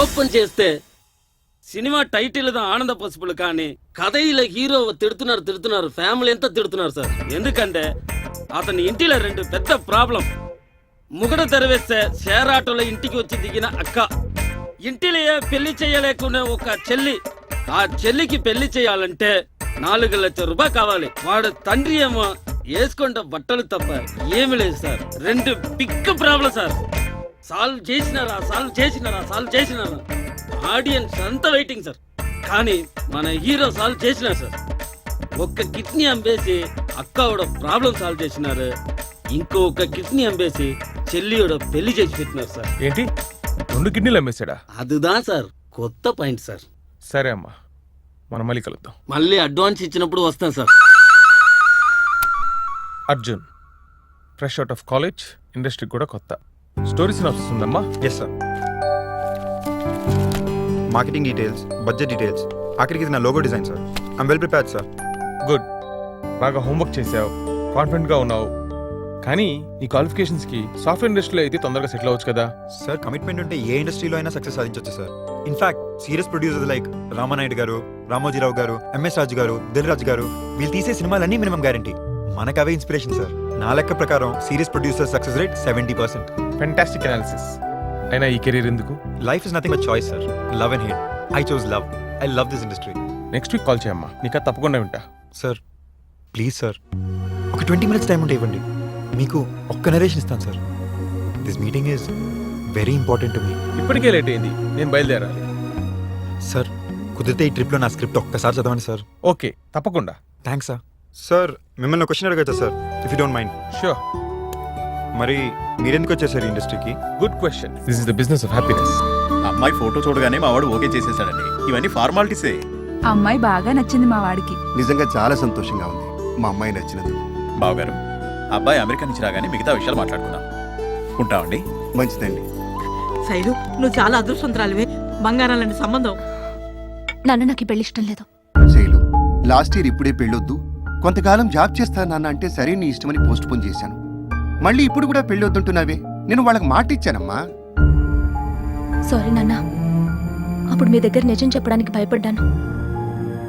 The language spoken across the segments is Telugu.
ఓపెన్ చేస్తే సినిమా టైటిల్ ఆనంద పసుపులు కానీ కథ ఇలా హీరో తిడుతున్నారు ఫ్యామిలీ ఎంత తిడుతున్నారు సార్. ఎందుకంటే అతని ఇంటిలో 2 పెద్ద ప్రాబ్లం. ముగడ తెరవేస్తే షేర్ ఆటోలో ఇంటికి వచ్చి దిగిన అక్క, ఇంటిలో పెళ్లి చేయలేకునే ఒక చెల్లి, ఆ చెల్లికి పెళ్లి చేయాలంటే 4 లక్షల రూపాయలు కావాలి. వాడు తండ్రి ఏమో వేసుకుంటే బట్టలు తప్ప ఏమి లేదు sir. 2 big problem sir. Solve చేసినారా ఆడియన్స్ అంతా వెయిటింగ్ సార్. కానీ మన హీరో సాల్వ్ చేసినారు సార్. ఒక్క కిడ్నీ అమ్మేసి అక్కవడ ప్రాబ్లం సాల్వ్ చేసినారు. ఇంకొక కిడ్నీ అమ్మేసి చెల్లియోడ పెళ్లి చేసి పెట్టినారు సార్. ఏంటి 2 కిడ్నీలు అమ్మేశాడా? అదుదా సార్ కొత్త పాయింట్ సార్. సరే అమ్మా, మనం మళ్ళీ కలుద్దాం. మళ్ళీ అడ్వాన్స్ ఇచ్చినప్పుడు వస్తాం సార్. Arjun, fresh out of college, industry కూడా కొత్త. స్టోరీ సినాప్సిస్ ఉందమ్మా? Yes sir. Marketing details, budget details, ఆఖరికి ఇది నా logo design sir. I'm well prepared sir. Good, బాగా హోంవర్క్ చేసావు, కాన్ఫిడెంట్గా ఉన్నావు. కానీ ఈ క్వాలిఫికేషన్స్కి సాఫ్ట్వేర్ ఇండస్ట్రీలో అయితే తొందరగా సెటిల్ అవ్వచ్చు కదా? సార్ కమిట్మెంట్ ఉంటే ఏ ఇండస్ట్రీలో అయినా సక్సెస్ సాధించవచ్చు sir. In fact serious producers like Ramanaidu గారు, రామోజీరావు గారు, ఎంఎస్ రాజు గారు, దిల్ రాజు గారు వీళ్ళు తీసే సినిమాలన్నీ మినిమం గ్యారంటీ. మనకు అవే ఇన్స్పిరేషన్ సార్. నా లెక్క ప్రకారం serious producer success rate 70%. Fantastic analysis. అయినా ఈ కెరీర్ ఎందుకు? Life is nothing but choice sir. Love and hate. I chose love. I love this industry. Next week call చేయమ్మా, నీకు తప్పకుండా వింటా. సార్ ప్లీజ్ సార్, ఒక 20 minutes టైం ఉంటే ఇవ్వండి. మీకు ఒక్క నరేషన్ ఇస్తాను sir. This meeting is very important to me. ఇప్పటికే లేట్ అయింది, నేను బయలుదేరాలి. సార్ కుదిరితే ఈ ట్రిప్లో నా స్క్రిప్ట్ ఒక్కసారి చదవండి సార్. ఓకే, తప్పకుండా. Thanks sir. సార్ మిమ్మల్ని క్వశ్చన్ అడగచ్చా sir, if you don't mind? Sure. మరి మీరెందుకు వచ్చేసారు ఇండస్ట్రీకి? Good question. This is the business of happiness. అమ్మాయి ఫోటో చూడగానే మా వాడు ఓకే చేసేసాడండి. ఇవన్నీ ఫార్మాలిటీసే. అమ్మాయి బాగా నచ్చింది మా వాడికి. నిజంగా చాలా సంతోషంగా ఉంది మా అమ్మాయి నచ్చినందుకు. బావగారు, అబ్బాయి అమెరికా నుంచి రాగానే మిగతా విషయాలు మాట్లాడుకుందాం. ఉంటామండి. మంచిదండి. శైలు, నువ్వు చాలా అదృష్టవంతురాలివే. బంగారం లాంటి సంబంధం. నాన్న నాకు పెళ్లి ఇష్టం లేదు. శైలు, లాస్ట్ ఇయర్ ఇప్పుడే పెళ్ళొద్దు, కొంతకాలం జాబ్ చేస్తాను నాన్న అంటే సరే నీ ఇష్టమని పోస్ట్ పోన్ చేశాను. మళ్ళీ ఇప్పుడు కూడా పెళ్లి వద్దుంటున్నావే. నేను వాళ్ళకి మాట ఇచ్చానమ్మా. సారీ నాన్న, అప్పుడు మీ దగ్గర నిజం చెప్పడానికి భయపడ్డాను.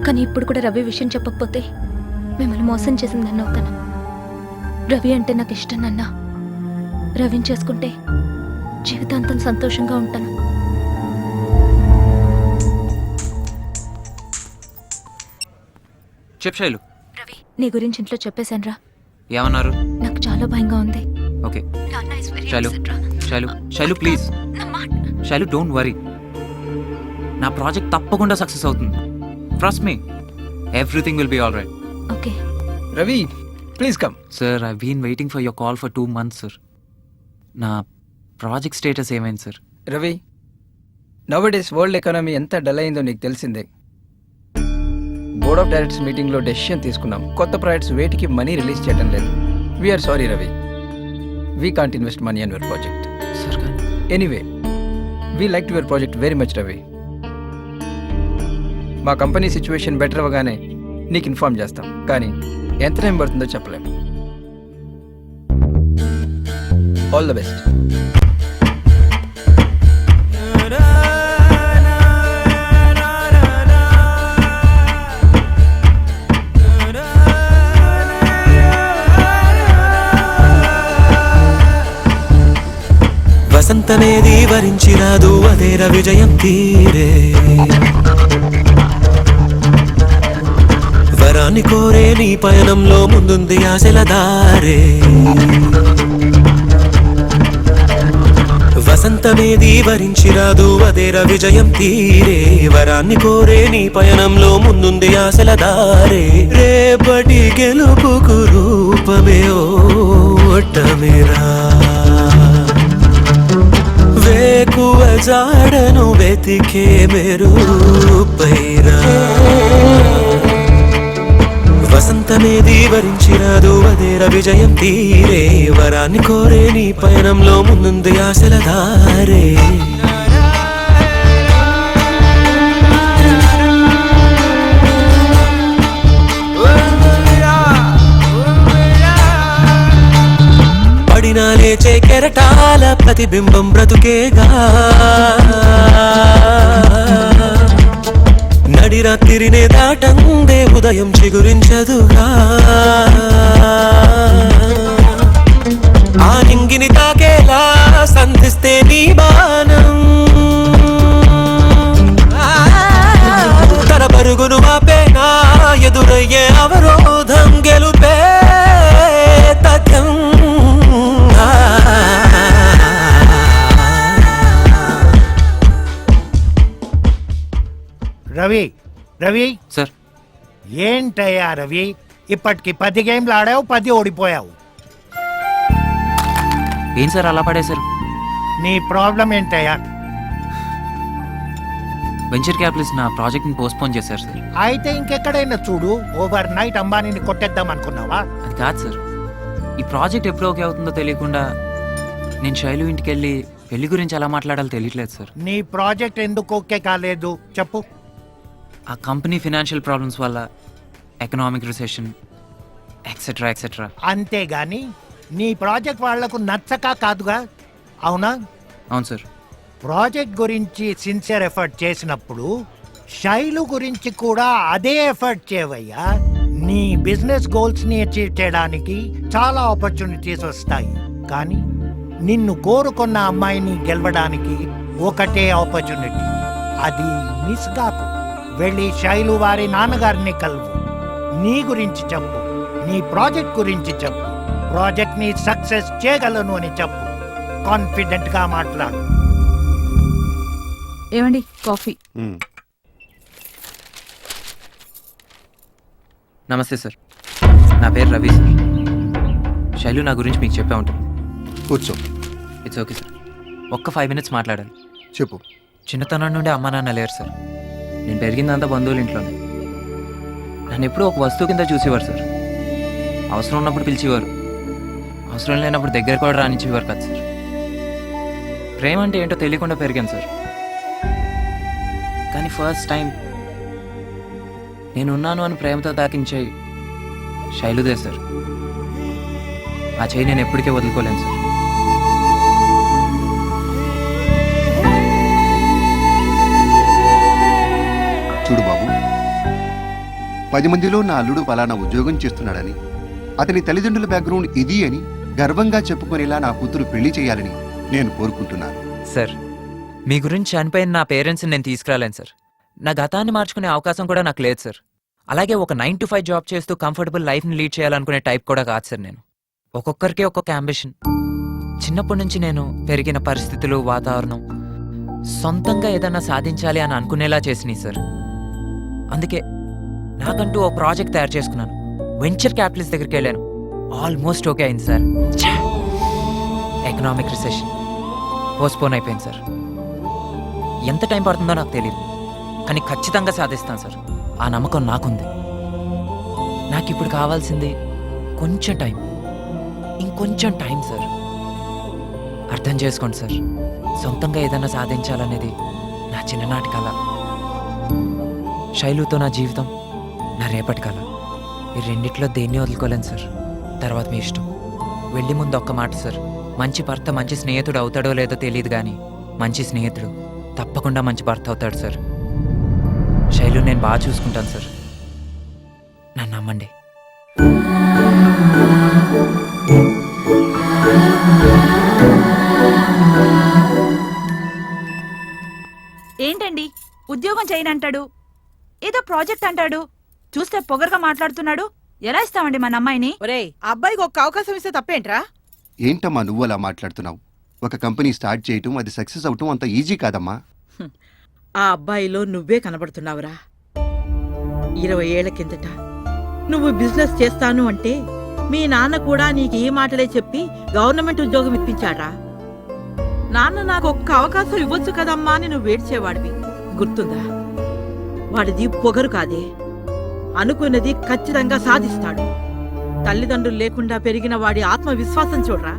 కానీ ఇప్పుడు కూడా రవి విషయం చెప్పకపోతే మిమ్మల్ని మోసం చేసింది నన్ను అవుతాను. రవి అంటే నాకు ఇష్టం నాన్న. రవిని చేసుకుంటే జీవితాంతం సంతోషంగా ఉంటాను. చెప్ శైలు. రవి, నీ గురించి ఇంట్లో చెప్పేశాను రా. ఏమన్నారు? నాకు చాలా భయంగా ఉంది. Okay Shailu, Shailu, Shailu please. Shailu don't worry, నా ప్రాజెక్ట్ తప్పకుండా సక్సెస్ అవుతుంది. Trust me, everything will be all right. Okay Ravi, please come. Sir, I been waiting for your call for 2 months sir. నా ప్రాజెక్ట్ స్టేటస్ ఏమైంది sir? Ravi, nowadays world economy ఎంత డల్ అయిందో నీకు తెలిసిందే. బోర్డ్ ఆఫ్ డైరెక్టర్స్ మీటింగ్లో డెసిషన్ తీసుకున్నాం. కొత్త ప్రాజెక్ట్స్ వేటికి మనీ రిలీజ్ చేయడం లేదు. We are sorry Ravi, we can't invest money on your project. Sir కానీ anyway, we like your project very much Ravi. మా కంపెనీ సిచ్యువేషన్ బెటర్ అవ్వగానే నీకు ఇన్ఫార్మ్ చేస్తాం, కానీ ఎంత టైం పడుతుందో చెప్పలేము. All the best. వసంతనేది వరించిరాదు, అదేర విజయం తీరే. వరాన్ని కోరే నీ పయనంలో ముందుంది ఆశల దారే. వసంతమేది వరించిరాదు, అదేర విజయం తీరే. వరాన్ని కోరే నీ పయనంలో ముందుంది ఆశల దారే. రేపటి గెలుపుకు రూపమే ఓటమిరా. వేకువ జాడను వెతికే మెరుపైరా. వసంతమేది వరించిరాదు, అదేర విజయం తీరే. వరాన్ని కోరే నీ పయనంలో ముందుంది ఆశల దారే. పడినాలే లేచే కెరటాల ప్రతిబింబం బ్రతుకేగా నడిరాత్రినే దాటందే ఉదయం చిగురించదుగా ఆ నింగిని తాకేలా సంధిస్తే నీ బాణం తన పరుగును ఆపేనా ఎదురయ్యే అవరోధం గెలుపే తథ్యం రవి రవి సార్ ఏంటయ్యా రవి, ఇప్పటికి 10 గేమ్లు ఆడావు, 10 ఓడిపోయావు. ఏం సార్ అలా పడేశారు? నీ ప్రాబ్లం ఏంటయ్యా? వెంచర్ క్యాపిటలిస్ట్ నా ప్రాజెక్ట్ని పోస్ట్పోన్ చేశారు సార్. అయితే ఇంకెక్కడైనా చూడు, ఓవర్ నైట్ అంబానీని కొట్టేద్దాం అనుకున్నావా? అది కాదు సార్, ఈ ప్రాజెక్ట్ ఎప్పుడు ఓకే అవుతుందో తెలియకుండా నేను శైలు ఇంటికి వెళ్ళి పెళ్లి గురించి ఎలా మాట్లాడాలో తెలియట్లేదు సార్. నీ ప్రాజెక్ట్ ఎందుకు ఓకే కాలేదు చెప్పు. ఆ కంపెనీ ఫినాన్షియల్ ప్రాబ్లమ్స్ వల్ల, ఎకనామిక్ రిసెషన్ ఎక్సెట్రా ఎక్సెట్రా. అంతేగాని నీ ప్రాజెక్ట్ వాళ్లకు నచ్చక కాదుగా, అవునా? అవును సార్. ప్రాజెక్ట్ గురించి సిన్సియర్ ఎఫర్ట్ చేసినప్పుడు శైలు గురించి కూడా అదే ఎఫర్ట్ చేయవయ్యా. నీ బిజినెస్ గోల్స్ ని అచీవ్ చేయడానికి చాలా ఆపర్చునిటీస్ వస్తాయి, కానీ నిన్ను కోరుకున్న అమ్మాయిని గెలవడానికి ఒకటే ఆపర్చునిటీ, అది మిస్ కాకు. వెళ్ళి శైలు వారి నాన్నగారిని కలువు, నీ గురించి చెప్పు, నీ ప్రాజెక్ట్ గురించి చెప్పు, ప్రాజెక్ట్ ని సక్సెస్ చేయగలను అని చెప్పు. కాన్ఫిడెంట్ గా మాట్లాడు. ఏమండి కాఫీ? నమస్తే సార్, నా పేరు రవి సార్. శైలు నా గురించి మీకు చెప్పే ఉంటుంది. కూర్చో. It's okay sir. ఒక్క 5 minutes మాట్లాడాలి. చెప్పు. చిన్నతనం నుండి అమ్మ నాన్న లేరు సార్. నేను పెరిగిందంతా బంధువుల ఇంట్లోనే. నన్ను ఎప్పుడూ ఒక వస్తువు కింద చూసేవారు సార్. అవసరం ఉన్నప్పుడు పిలిచేవారు, అవసరం లేనప్పుడు దగ్గర కూడా రానిచ్చేవారు కదా సార్. ప్రేమ అంటే ఏంటో తెలియకుండా పెరిగాను సార్. కానీ ఫస్ట్ టైం నేనున్నాను అని ప్రేమతో తాకించే శైలుదే సార్. ఆ చేయి నేను ఎప్పటికే వదులుకోలేను సార్. చూడు బాబు, 10 మందిలో నా అల్లుడు ఫలానా ఉద్యోగం చేస్తున్నాడని, అతని తల్లిదండ్రుల బ్యాక్గ్రౌండ్ ఇది అని గర్వంగా చెప్పుకునేలా నా కూతురు పెళ్లి చేయాలని నేను కోరుకుంటున్నాను. సార్, మీ గురించి చనిపోయిన నా పేరెంట్స్ని నేను తీసుకురాలేను సార్. నా గతాన్ని మార్చుకునే అవకాశం కూడా నాకు లేదు సార్. అలాగే ఒక 9 to 5 జాబ్ చేస్తూ కంఫర్టబుల్ లైఫ్ని లీడ్ చేయాలనుకునే టైప్ కూడా కాదు సార్ నేను. ఒక్కొక్కరికి ఒక్కొక్క అంబిషన్. చిన్నప్పటి నుంచి నేను పెరిగిన పరిస్థితులు, వాతావరణం సొంతంగా ఏదన్నా సాధించాలి అని అనుకునేలా చేసినాయి సార్. అందుకే నాకంటూ ఓ ప్రాజెక్ట్ తయారు చేసుకున్నాను. వెంచర్ క్యాపిటలిస్ట్ దగ్గరికి వెళ్ళాను. ఆల్మోస్ట్ ఓకే అయింది సార్. ఎకనామిక్ రిసెషన్ పోస్ట్పోన్ అయిపోయింది సార్. ఎంత టైం పడుతుందో నాకు తెలియదు, కానీ ఖచ్చితంగా సాధిస్తాను సార్. ఆ నమ్మకం నాకుంది. నాకు ఇప్పుడు కావాల్సింది కొంచెం టైం, ఇంకొంచెం టైం సార్. అర్థం చేసుకోండి సార్, సొంతంగా ఏదైనా సాధించాలనేది నా చిన్ననాటి కళ. శైలుతో నా జీవితం, నా రేపటి కళ. ఈ రెండిట్లో దేన్ని వదులుకోలేను సార్. తర్వాత మీ ఇష్టం. వెళ్ళి ముందు ఒక్క మాట సార్, మంచి భర్త మంచి స్నేహితుడు అవుతాడో లేదో తెలియదు, కానీ మంచి స్నేహితుడు తప్పకుండా మంచి భర్త అవుతాడు సార్. శైలు నేను బాగా చూసుకుంటాను సార్, నన్ను నమ్మండి. ఏంటండి ఉద్యోగం చేయనంటాడు, ఏదో ప్రాజెక్ట్ అంటాడు, చూస్తే పొగరుగా మాట్లాడుతున్నాడు. ఎలా ఇస్తామండి మన అమ్మాయిని? ఒరేయ్, అబ్బాయికి ఒక్క అవకాశం ఇస్తే తప్పేంట్రా? ఏంటమ్మా నువ్వు అలా మాట్లాడుతున్నావు? ఒక కంపెనీ స్టార్ట్ చేయటం, అది సక్సెస్ అవటం అంత ఈజీ కాదమ్మా. ఆ అబ్బాయిలో నువ్వే కనబడుతున్నావురా. 20 ఏళ్ల కిందట నువ్వు బిజినెస్ చేస్తాను అంటే మీ నాన్న కూడా నీకు ఈ మాటలే చెప్పి గవర్నమెంట్ ఉద్యోగం ఇప్పించాడా? నాన్న నాకు ఒక్క అవకాశం ఇవ్వచ్చు కదమ్మా అని నువ్వు వేడ్చేవాడివి, గుర్తుందా? వాడిది పొగరు కాదే, అనుకున్నది ఖచ్చితంగా సాధిస్తాడు. తల్లిదండ్రులు లేకుండా పెరిగిన వాడి ఆత్మవిశ్వాసం చూడరా,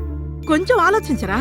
కొంచెం ఆలోచించరా.